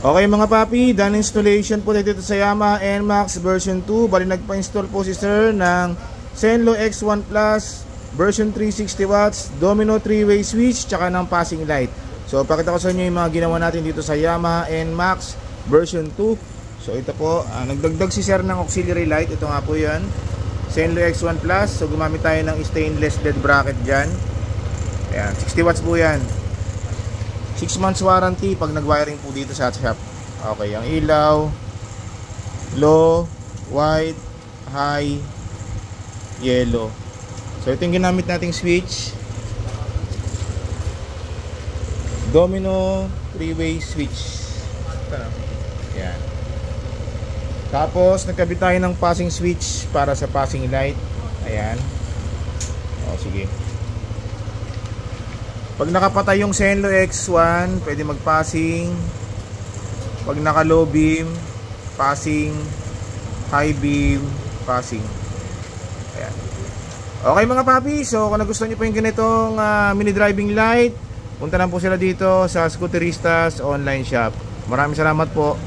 Okay mga papi, done installation po dito sa Yamaha NMAX version 2. Bali nagpa-install po si sir ng Zenlo X1 Plus version 360 watts, domino 3-way switch, tsaka ng passing light. So pakita ko sa inyo yung mga ginawa natin dito sa Yamaha NMAX version 2. So ito po, nagdagdag si sir ng auxiliary light. Ito nga po yan, Zenlo X1 Plus. So gumamit tayo ng stainless LED bracket dyan. Ayan, 60 watts po yan. 6 months warranty pag nag-wiring po dito sa shop. Okay, ang ilaw, low, white, high, yellow. So ito yung ginamit nating switch, domino 3-way switch. Yan. Tapos nagkabit tayo ng passing switch para sa passing light. Ayan. O sige. Pag nakapatay yung Zenlo X1, pwede mag-passing. Pag naka-low beam, passing. High beam, passing. Ayan. Okay mga papi, so kung nagustuhan nyo po yung ganitong mini driving light, punta lang po sila dito sa Scooteristas online shop. Maraming salamat po.